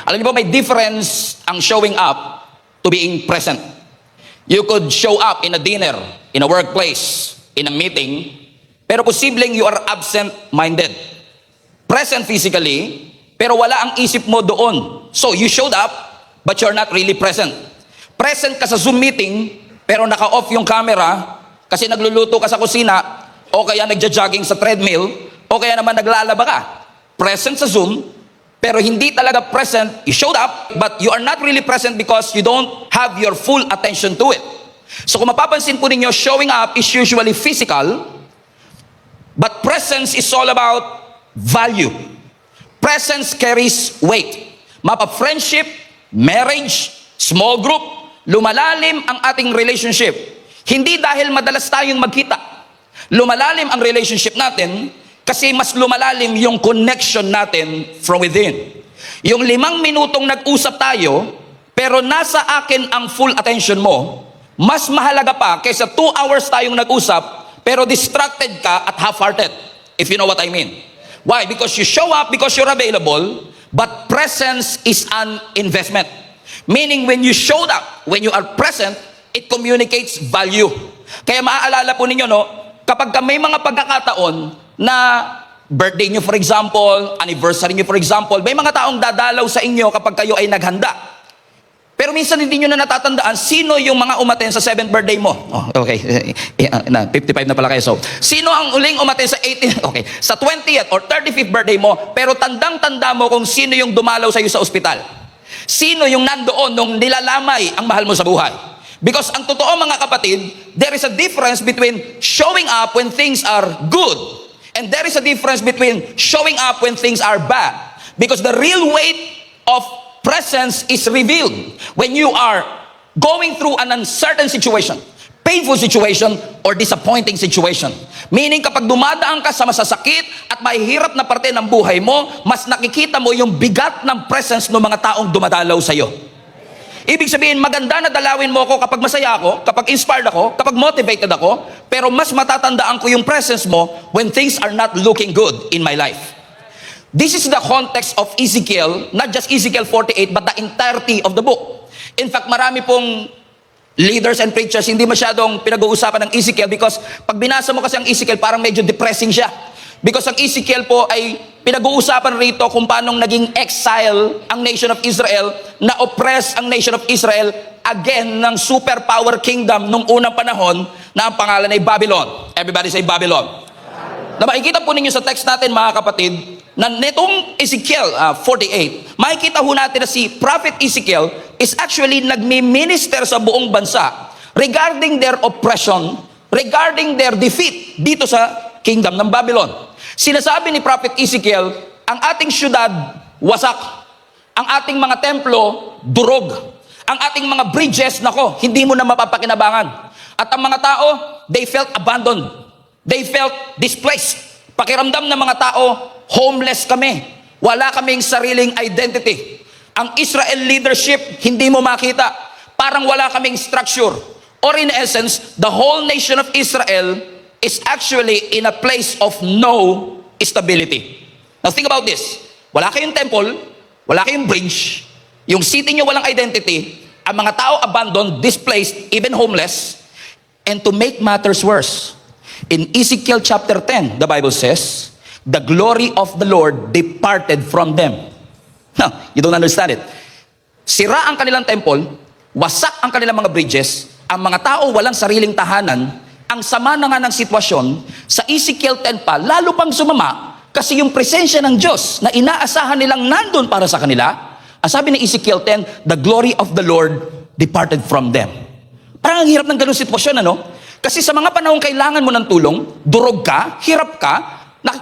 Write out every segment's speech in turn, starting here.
Alam niyo ba, may difference ang showing up to being present. You could show up in a dinner, in a workplace, in a meeting, pero posibleng you are absent-minded. Present physically, pero wala ang isip mo doon. So, you showed up, but you're not really present. Present ka sa Zoom meeting, pero naka-off yung camera, kasi nagluluto ka sa kusina, o kaya nagja-jogging sa treadmill, o kaya naman naglalaba ka. Present sa Zoom, pero hindi talaga present. You showed up, but you are not really present because you don't have your full attention to it. So kung mapapansin po ninyo, showing up is usually physical, but presence is all about value. Presence carries weight. Mapa friendship, marriage, small group, lumalalim ang ating relationship. Hindi dahil madalas tayong magkita. Lumalalim ang relationship natin kasi mas lumalalim yung connection natin from within. Yung 5 minutong nag-usap tayo, pero nasa akin ang full attention mo, mas mahalaga pa kaysa 2 hours tayong nag-usap, pero distracted ka at half-hearted, if you know what I mean. Why? Because you show up, because you're available, but presence is an investment. Meaning when you showed up, when you are present, it communicates value. Kaya maaalala po ninyo, no, kapag may mga pagkakataon na birthday nyo for example, anniversary nyo for example, may mga taong dadalaw sa inyo kapag kayo ay naghanda. Pero minsan hindi nyo na natatandaan sino yung mga umaten sa 7th birthday mo. Oh, okay, 55 na pala kayo. So, sino ang uling umaten sa 18th, okay, sa 20th or 35th birthday mo, pero tandang-tanda mo kung sino yung dumalaw sa iyo sa ospital. Sino yung nandoon nung nilalamay ang mahal mo sa buhay. Because ang totoo mga kapatid, there is a difference between showing up when things are good, and there is a difference between showing up when things are bad. Because the real weight of presence is revealed when you are going through an uncertain situation, painful situation, or disappointing situation. Meaning kapag dumadaan ka sa masasakit at mahihirap na parte ng buhay mo, mas nakikita mo yung bigat ng presence ng mga taong dumadalaw sa iyo. Ibig sabihin, maganda na dalawin mo ako kapag masaya ako, kapag inspired ako, kapag motivated ako, pero mas matatandaan ko yung presence mo when things are not looking good in my life. This is the context of Ezekiel, not just Ezekiel 48, but the entirety of the book. In fact, marami pong leaders and preachers hindi masyadong pinag-uusapan ng Ezekiel because pag binasa mo kasi ang Ezekiel, parang medyo depressing siya. Because ang Ezekiel po ay pinag-uusapan rito kung paano naging exile ang nation of Israel, na oppress ang nation of Israel again ng superpower kingdom nung unang panahon na ang pangalan ay Babylon. Everybody say Babylon. Na makikita po ninyo sa text natin mga kapatid, na netong Ezekiel 48, makikita ho natin na si Prophet Ezekiel is actually nagmi-minister sa buong bansa regarding their oppression, regarding their defeat dito sa kingdom ng Babylon. Sinasabi ni Prophet Ezekiel, ang ating syudad wasak, ang ating mga templo durog, ang ating mga bridges, nako, hindi mo na mapapakinabangan. At ang mga tao, they felt abandoned, they felt displaced. Pakiramdam ng mga tao, homeless kami, wala kaming sariling identity. Ang Israel leadership, hindi mo makita, parang wala kaming structure. Or in essence, the whole nation of Israel is actually in a place of no stability. Now think about this. Wala kayong temple, wala kayong bridge, yung city nyo walang identity, ang mga tao abandoned, displaced, even homeless. And to make matters worse, in Ezekiel chapter 10, the Bible says, the glory of the Lord departed from them. No, you don't understand it. Sira ang kanilang temple, wasak ang kanilang mga bridges, ang mga tao walang sariling tahanan. Ang sama na nga ng sitwasyon, sa Ezekiel 10 pa, lalo pang sumama, kasi yung presensya ng Diyos na inaasahan nilang nandun para sa kanila, ang sabi ni Ezekiel 10, the glory of the Lord departed from them. Parang ang hirap ng ganun sitwasyon, ano? Kasi sa mga panahong kailangan mo ng tulong, durog ka, hirap ka,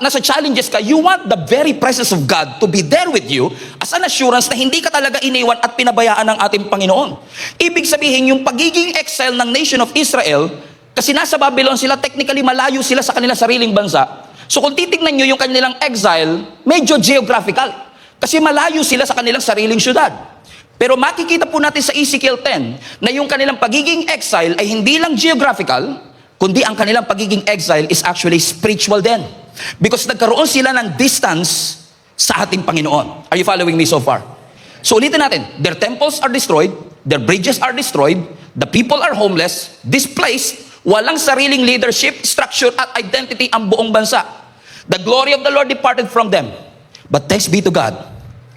nasa challenges ka, you want the very presence of God to be there with you as an assurance na hindi ka talaga iniwan at pinabayaan ng ating Panginoon. Ibig sabihin, yung pagiging exile ng nation of Israel, kasi nasa Babylon sila, technically malayo sila sa kanilang sariling bansa. So kung titignan nyo yung kanilang exile, medyo geographical. Kasi malayo sila sa kanilang sariling syudad. Pero makikita po natin sa Ezekiel 10 na yung kanilang pagiging exile ay hindi lang geographical, kundi ang kanilang pagiging exile is actually spiritual din. Because nagkaroon sila ng distance sa ating Panginoon. Are you following me so far? So ulitin natin, their temples are destroyed, their bridges are destroyed, the people are homeless, displaced, walang sariling leadership, structure at identity ang buong bansa. The glory of the Lord departed from them. But thanks be to God.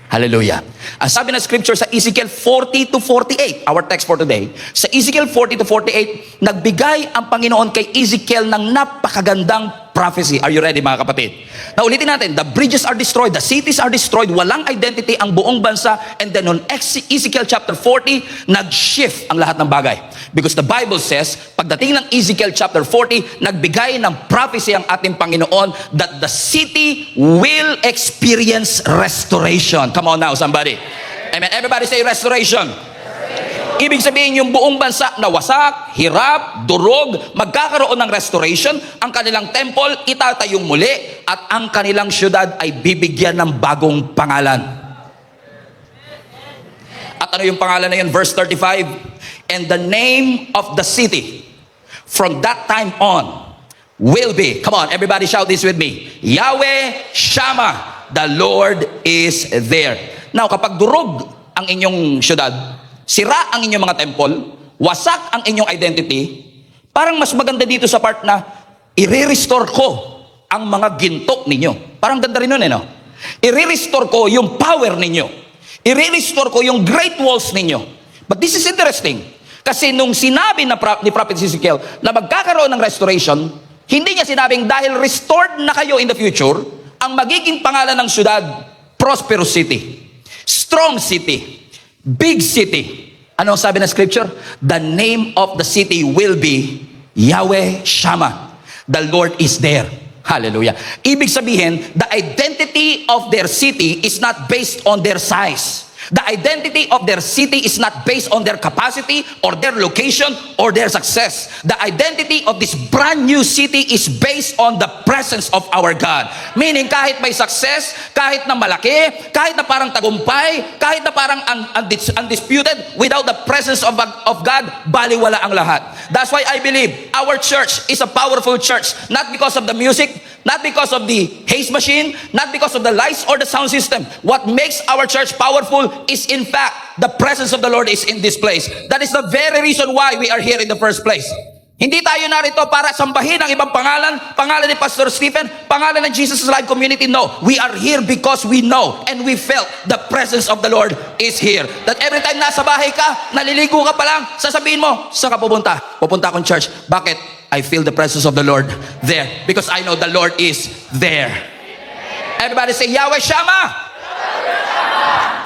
Hallelujah. Ang sabi ng scripture sa Ezekiel 40 to 48, our text for today, sa Ezekiel 40 to 48, nagbigay ang Panginoon kay Ezekiel ng napakagandang prophecy. Are you ready mga kapatid? Now ulitin natin, the bridges are destroyed, the cities are destroyed, walang identity ang buong bansa, and then on Ezekiel chapter 40, nag-shift ang lahat ng bagay. Because the Bible says, pagdating ng Ezekiel chapter 40, nagbigay ng prophecy ang ating Panginoon that the city will experience restoration. Come on now, somebody. Amen. Everybody say restoration. Ibig sabihin yung buong bansa na wasak, hirap, durog, magkakaroon ng restoration, ang kanilang temple itatayong muli, at ang kanilang syudad ay bibigyan ng bagong pangalan. At ano yung pangalan na yun? Verse 35, and the name of the city from that time on will be, come on, everybody shout this with me, Yahweh Shammah, the Lord is there. Now, kapag durog ang inyong syudad, sira ang inyong mga temple, wasak ang inyong identity, parang mas maganda dito sa part na i-restore ko ang mga ginto ninyo. Parang ganda rin nun no? I-restore ko yung power ninyo. I-restore ko yung great walls ninyo. But this is interesting. Kasi nung sinabi ni Prophet Ezekiel na magkakaroon ng restoration, hindi niya sinabing dahil restored na kayo in the future, ang magiging pangalan ng syudad, prosperous city, strong city, big city. Ano ang sabi ng scripture? The name of the city will be Yahweh Shammah. The Lord is there. Hallelujah. Ibig sabihin, the identity of their city is not based on their size. The identity of their city is not based on their capacity or their location or their success. The identity of this brand new city is based on the presence of our God. Meaning kahit may success, kahit na malaki, kahit na parang tagumpay, kahit na parang undisputed, without the presence of God, baliwala ang lahat. That's why I believe our church is a powerful church. Not because of the music, not because of the haze machine, not because of the lights or the sound system. What makes our church powerful is in fact the presence of the Lord is in this place. That is the very reason why we are here in the first place. Hindi tayo narito para sambahin ang ibang pangalan, pangalan ni Pastor Stephen, pangalan ng Jesus Live Community. No, we are here because we know and we felt the presence of the Lord is here. That every time nasa bahay ka, naliligo ka pa lang, sasabihin mo, saan ka pupunta? Pupunta akong church. Bakit? I feel the presence of the Lord there because I know the Lord is there. Everybody say, Yahweh Shammah.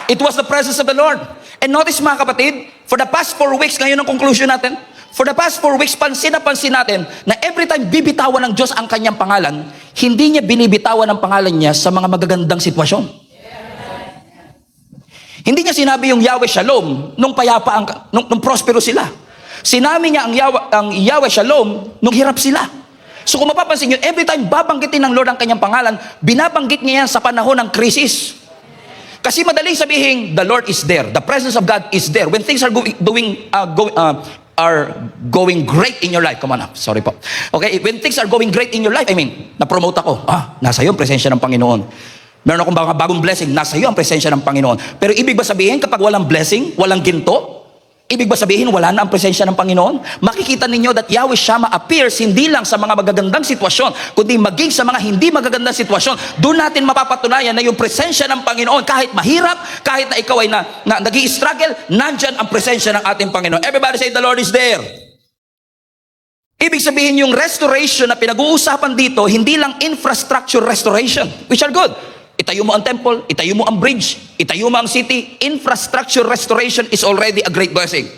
It was the presence of the Lord. And notice mga kapatid, for the past 4 weeks, ngayon ang conclusion natin, for the past 4 weeks, pansin natin na every time bibitawan ng Diyos ang kanyang pangalan, hindi niya binibitawan ang pangalan niya sa mga magagandang sitwasyon. Hindi niya sinabi yung Yahweh Shalom nung payapa, nung prospero sila. Sinabi niya ang Yahweh Shalom nung hirap sila. So kung mapapansin nyo, every time babanggitin ng Lord ang kanyang pangalan, binabanggit niya yan sa panahon ng krisis. Kasi madaling sabihin, the Lord is there. The presence of God is there. When things are going great in your life. Come on up. Sorry po. Okay, when things are going great in your life, I mean, na-promote ako. Nasa iyo ang presensya ng Panginoon. Meron akong bagong blessing, nasa iyo ang presensya ng Panginoon. Pero ibig ba sabihin, kapag walang blessing, walang ginto, ibig ba sabihin, wala na ang presensya ng Panginoon? Makikita ninyo that Yahweh Shammah appears hindi lang sa mga magagandang sitwasyon, kundi maging sa mga hindi magagandang sitwasyon. Doon natin mapapatunayan na yung presensya ng Panginoon, kahit mahirap, kahit na ikaw ay nag-i-struggle, nandyan ang presensya ng ating Panginoon. Everybody say, the Lord is there. Ibig sabihin, yung restoration na pinag-uusapan dito, hindi lang infrastructure restoration, which are good. Itayo mo ang temple, itayo mo ang bridge, itayo mo ang city. Infrastructure restoration is already a great blessing.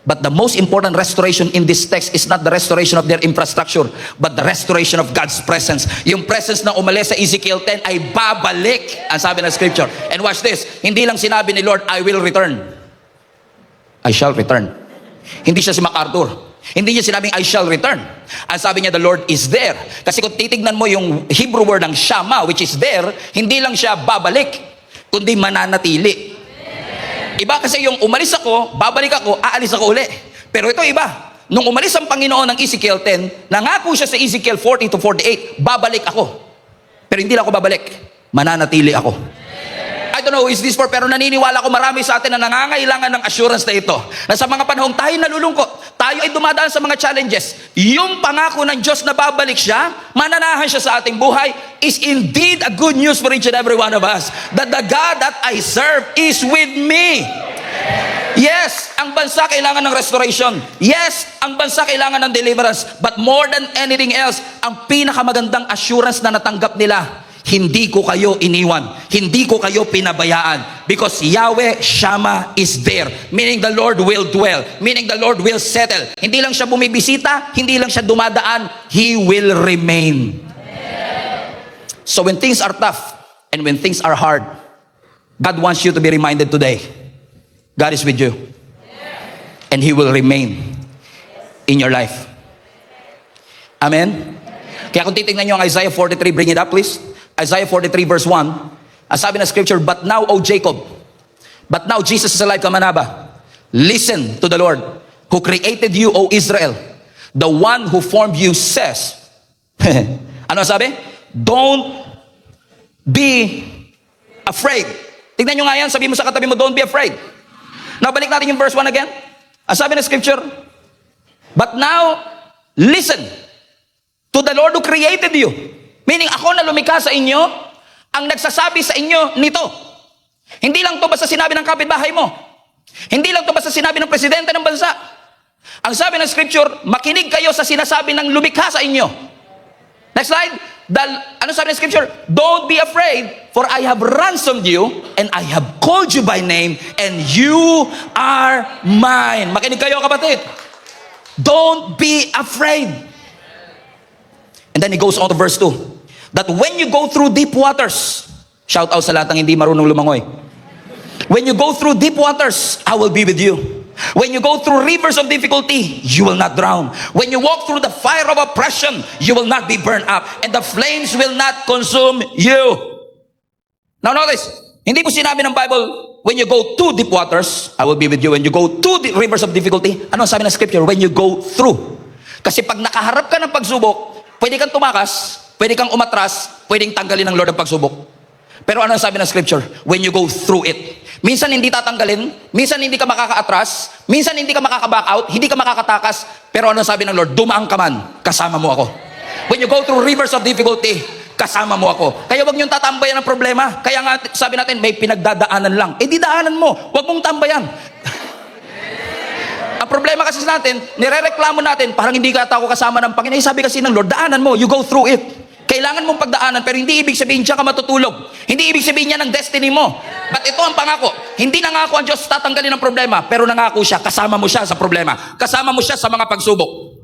But the most important restoration in this text is not the restoration of their infrastructure, but the restoration of God's presence. Yung presence na umalis sa Ezekiel 10 ay babalik, ang sabi ng scripture. And watch this, hindi lang sinabi ni Lord, I will return. I shall return. Hindi siya si MacArthur. Hindi niya sinabing, I shall return. Ang sabi niya, the Lord is there. Kasi kung titignan mo yung Hebrew word ng Shammah, which is there, hindi lang siya babalik, kundi mananatili. Iba kasi yung umalis ako, babalik ako, aalis ako uli. Pero ito iba. Nung umalis ang Panginoon ng Ezekiel 10, nangako siya sa Ezekiel 40 to 48, babalik ako. Pero hindi lang ako babalik, mananatili ako. At don't know who is this for, pero naniniwala ko marami sa atin na nangangailangan ng assurance na ito. Na sa mga panahong tayo nalulungkot, tayo ay dumadaan sa mga challenges, yung pangako ng Diyos na babalik siya, mananahan siya sa ating buhay, is indeed a good news for each and every one of us. That the God that I serve is with me. Yes, ang bansa kailangan ng restoration. Yes, ang bansa kailangan ng deliverance. But more than anything else, ang pinakamagandang assurance na natanggap nila, hindi ko kayo iniwan. Hindi ko kayo pinabayaan. Because Yahweh Shammah is there. Meaning the Lord will dwell. Meaning the Lord will settle. Hindi lang siya bumibisita, hindi lang siya dumadaan, He will remain. So when things are tough and when things are hard, God wants you to be reminded today, God is with you. And He will remain in your life. Amen? Kaya kung titignan nyo ang Isaiah 43, bring it up please. Isaiah 43 verse 1. Ang sabi na scripture, but now, O Jacob, but now Jesus is alive, Kamanaba. Listen to the Lord, who created you, O Israel. The one who formed you says, ano sabi? Don't be afraid. Tignan nyo nga yan, sabi mo sa katabi mo, don't be afraid. Now, balik natin yung verse 1 again. Ang sabi na scripture, but now, listen to the Lord who created you. Meaning, ako na lumikha sa inyo, ang nagsasabi sa inyo nito. Hindi lang to basta sinabi ng kapitbahay mo. Hindi lang to basta sinabi ng presidente ng bansa. Ang sabi ng scripture, makinig kayo sa sinasabi ng lumikha sa inyo. Next slide. Ano sabi ng scripture? Don't be afraid, for I have ransomed you, and I have called you by name, and you are mine. Makinig kayo, kapatid. Don't be afraid. And then he goes on to verse 2. That when you go through deep waters, shout out sa lahat ng hindi marunong lumangoy. When you go through deep waters, I will be with you. When you go through rivers of difficulty, you will not drown. When you walk through the fire of oppression, you will not be burned up, and the flames will not consume you. Now notice, hindi po sinabi ng Bible, when you go to deep waters, I will be with you. When you go to the rivers of difficulty, ano sabi ng scripture? When you go through. Kasi pag nakaharap ka ng pagsubok, pwede kang tumakas, pwede kang umatras, pwedeng tanggalin ng Lord ang pagsubok. Pero ano sabi ng scripture? When you go through it. Minsan hindi tatanggalin, minsan hindi ka makaka-atras, minsan hindi ka makaka-back out, hindi ka makakatakas, pero ano sabi ng Lord? Dumaan ka man, kasama mo ako. When you go through rivers of difficulty, kasama mo ako. Kaya wag niyong tatambayan ng problema. Kaya nga sabi natin, may pinagdadaanan lang. Eh di daanan mo, wag mong tambayan. Ang problema kasi natin, nirereklamo natin, parang hindi ka ako kasama ng Panginoon. Sabi kasi ng Lord, daanan mo, you go through it. Kailangan mong pagdaanan, pero hindi ibig sabihin siya ka matutulog. Hindi ibig sabihin niya ng destiny mo. But ito ang pangako. Hindi nangako ang Diyos tatanggalin ang problema, pero nangako siya, kasama mo siya sa problema. Kasama mo siya sa mga pagsubok.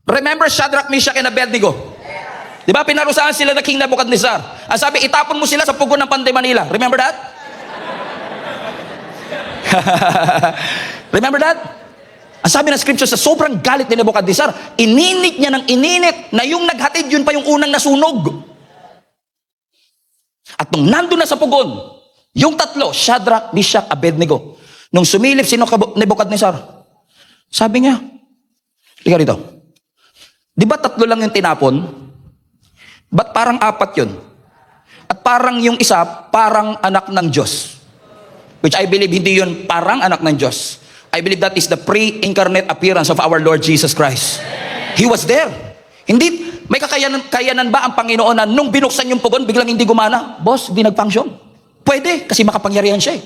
Remember Shadrach, Meshach, and Abednego? Di ba, pinarusahan sila na King Nebuchadnezzar. Ang sabi, itapon mo sila sa pugon ng Panday Manila. Remember that? Remember that? Ang sabi ng scripture, sa sobrang galit ni Nebuchadnezzar, ininit niya ng ininit na yung naghatid, yun pa yung unang nasunog. At nung nandun na sa pugon, yung tatlo, Shadrach, Meshach, Abednego, nung sumilip si Nebuchadnezzar, sabi niya, liga rito, di ba tatlo lang yung tinapon? Ba't parang apat yun? At parang yung isa, parang anak ng Diyos. Which I believe hindi yun parang anak ng Diyos. I believe that is the pre-incarnate appearance of our Lord Jesus Christ. He was there. Hindi, may kakayanan ba ang Panginoon na nung binuksan yung pugon, biglang hindi gumana? Boss, hindi nag-function. Pwede, kasi makapangyarihan siya eh.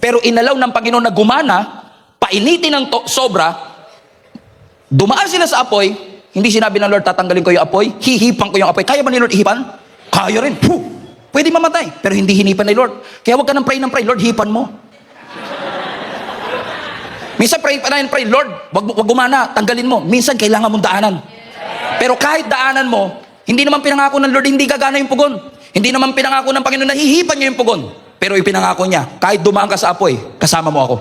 Pero inalaw ng Panginoon na gumana, painitin ng sobra, dumaan sila sa apoy, hindi sinabi ng Lord, tatanggalin ko yung apoy, hihipan ko yung apoy. Kaya ba ni Lord ihipan? Kaya rin. Pwede mamatay, pero hindi hinipan ni Lord. Kaya huwag ka ng pray, Lord, hipan mo. Minsan pray, Lord, wag gumana, tanggalin mo. Minsan kailangan mong daanan. Pero kahit daanan mo, hindi naman pinangako ng Lord, hindi gagana yung pugon. Hindi naman pinangako ng Panginoon na hihipan niya yung pugon. Pero ipinangako niya, kahit dumaan ka sa apoy, kasama mo ako.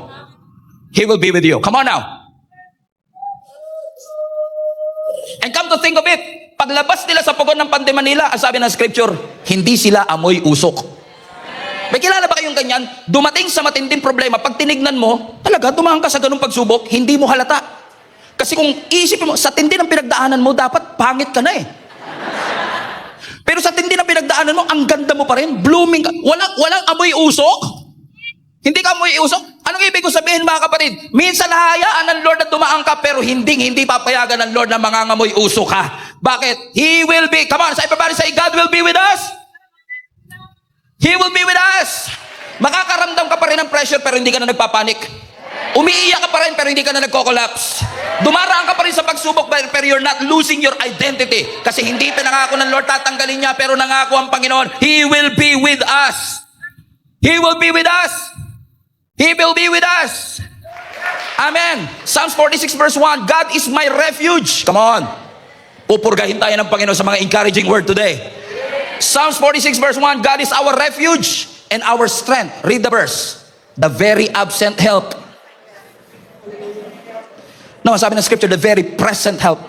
He will be with you. Come on now. And come to think of it, paglabas nila sa pugon ng Panday Manila, ang sabi ng scripture, hindi sila amoy usok. May kilala ba kayong ganyan? Dumating sa matinding problema, pag tinignan mo, talaga, dumaan ka sa ganung pagsubok, hindi mo halata. Kasi kung isipin mo, sa tindi ng pinagdaanan mo, dapat pangit ka na eh. Pero sa tindi na pinagdaanan mo, ang ganda mo pa rin. Blooming ka. Walang amoy usok. Hindi ka amoy usok. Anong ibig ko sabihin, mga kapatid? Minsan hayaan ng Lord na dumaan ka, pero hindi papayagan ng Lord na mangangamoy usok ka. Bakit? He will be, come on, everybody say, God will be with us. He will be with us. Makakaramdam ka pa rin ng pressure, pero hindi ka na nagpapanik. Umiiyak ka pa rin, pero hindi ka na nagko-collapse. Dumaraan ka pa rin sa pagsubok, pero you're not losing your identity. Kasi hindi pinangako ng Lord, tatanggalin niya, pero nangako ang Panginoon, He will be with us. He will be with us. He will be with us. Amen. Psalms 46 verse 1, God is my refuge. Come on. Pupurgahin tayo ng Panginoon sa mga encouraging word today. Psalms 46 verse 1, God is our refuge and our strength. Read the verse. The very absent help. No, sabi ng scripture, the very present help.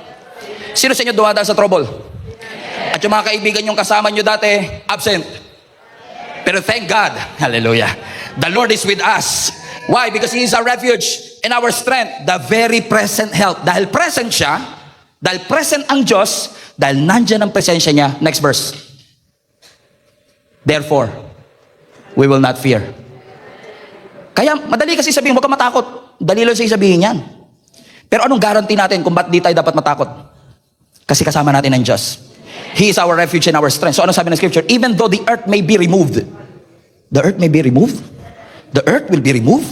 Sino sa inyo dumadaan sa trouble? At yung mga kaibigan yung kasama nyo dati, absent. Pero thank God, hallelujah, the Lord is with us. Why? Because He is our refuge and our strength, the very present help. Dahil present siya, dahil present ang Diyos, dahil nandyan ang presensya niya. Next verse. Therefore, we will not fear. Kaya madali kasi sabihin, huwag ka matakot. Dali lang siya sabihin yan. Pero anong guarantee natin kung ba't di tayo dapat matakot? Kasi kasama natin ang Diyos. He is our refuge and our strength. So ano sabi ng scripture? Even though the earth may be removed. The earth may be removed? The earth will be removed?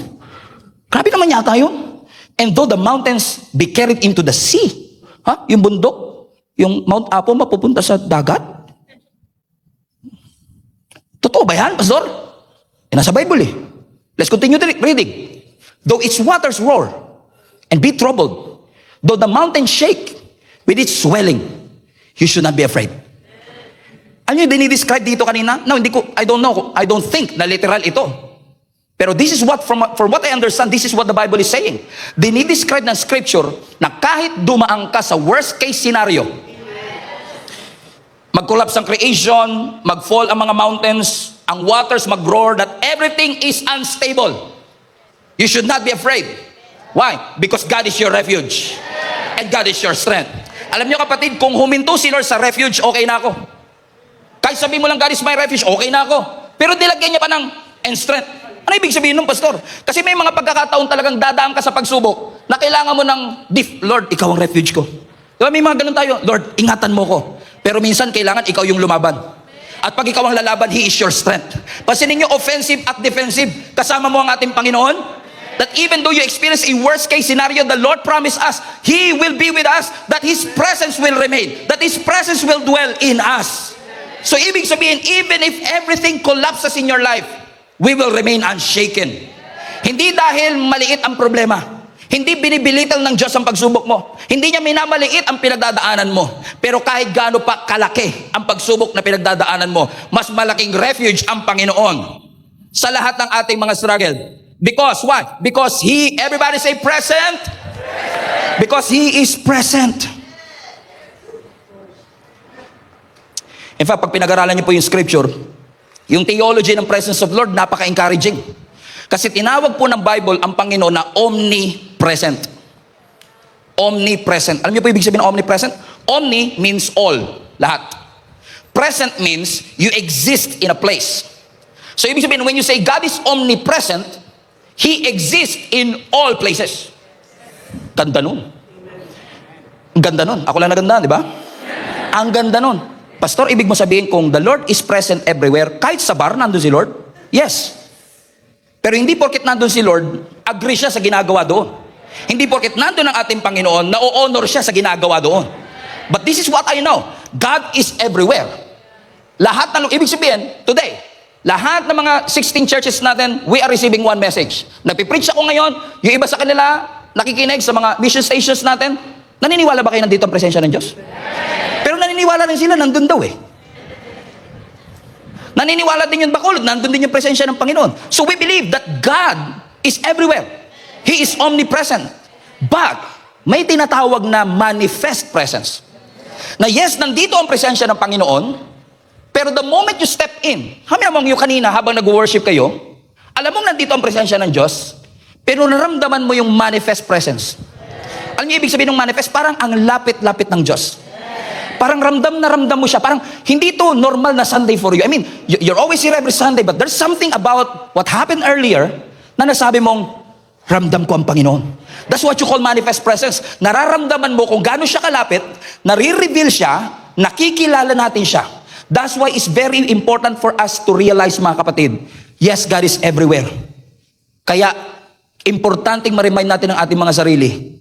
Grabe naman yata yun. And though the mountains be carried into the sea. Ha? Yung bundok, yung Mount Apo mapupunta sa dagat? Totoo ba yan, Pastor? Nasa Bible eh. Let's continue reading. Though its waters roar and be troubled, though the mountains shake with its swelling, you should not be afraid. Ano yung dinidescribe dito kanina? No, I don't know. I don't think na literal ito. Pero this is what, from what I understand, this is what the Bible is saying. Dinidescribe ng scripture na kahit dumaan ka sa worst case scenario, mag-collapse ang creation, mag-fall ang mga mountains, ang waters mag-roar, that everything is unstable. You should not be afraid. Why? Because God is your refuge. And God is your strength. Alam niyo kapatid, kung huminto si Lord sa refuge, okay na ako. Kahit sabihin mo lang, God is my refuge, okay na ako. Pero nilagyan niya pa ng and strength. Ano ibig sabihin nun, Pastor? Kasi may mga pagkakataon talagang dadaan ka sa pagsubok na kailangan mo ng Lord, ikaw ang refuge ko. Diba may mga ganun tayo, Lord, ingatan mo ko. Pero minsan kailangan ikaw yung lumaban. At pag ikaw ang lalaban, He is your strength. Pansinin niyo, offensive at defensive, kasama mo ang ating Panginoon. That even though you experience a worst case scenario, the Lord promised us, He will be with us, that His presence will remain, that His presence will dwell in us. So ibig sabihin, even if everything collapses in your life, we will remain unshaken. Hindi dahil maliit ang problema. Hindi binibilitan ng Diyos ang pagsubok mo. Hindi niya minamaliit ang pinagdadaanan mo. Pero kahit gaano pa kalaki ang pagsubok na pinagdadaanan mo, mas malaking refuge ang Panginoon sa lahat ng ating mga struggle. Because what? Because He, everybody say present. Because He is present. In fact, pag pinag-aralan niyo po yung scripture, yung theology ng presence of Lord, napaka-encouraging. Kasi tinawag po ng Bible ang Panginoon na omnipresent. Omnipresent. Alam niyo po ibig sabihin ng omnipresent? Omni means all, lahat. Present means you exist in a place. So ibig sabihin, when you say God is omnipresent, He exists in all places. Ganda nun. Ang ganda nun. Ako lang naganda, di ba? Ang ganda nun. Pastor, ibig mo sabihin kung the Lord is present everywhere, kahit sa bar, nandun si Lord? Yes. Pero hindi porket nandun si Lord, agree siya sa ginagawa doon. Hindi porket nandun ang ating Panginoon, na-honor siya sa ginagawa doon. But this is what I know. God is everywhere. Lahat ng, ibig sabihin, today, lahat ng mga 16 churches natin, we are receiving one message. Nagpipreach ako ngayon, yung iba sa kanila, nakikinig sa mga mission stations natin, naniniwala ba kayo nandito ang presensya ng Diyos? Pero naniniwala rin sila, nandun daw eh. Naniniwala din yung Bacolod, nandun din yung presensya ng Panginoon. So we believe that God is everywhere. He is omnipresent. But, may tinatawag na manifest presence. Na yes, nandito ang presensya ng Panginoon, pero the moment you step in, naman yung kanina habang nag-worship kayo, alam mo nandito ang presensya ng Diyos, pero naramdaman mo yung manifest presence. Alam niyo ibig sabihin ng manifest? Parang ang lapit-lapit ng Diyos. Parang ramdam na ramdam mo siya. Parang hindi to normal na Sunday for you. I mean, you're always here every Sunday, but there's something about what happened earlier na nasabi mong, ramdam ko ang Panginoon. That's what you call manifest presence. Nararamdaman mo kung gaano siya kalapit, nare-reveal siya, nakikilala natin siya. That's why it's very important for us to realize, mga kapatid, yes, God is everywhere. Kaya, importanteng ma-remind natin ang ating mga sarili,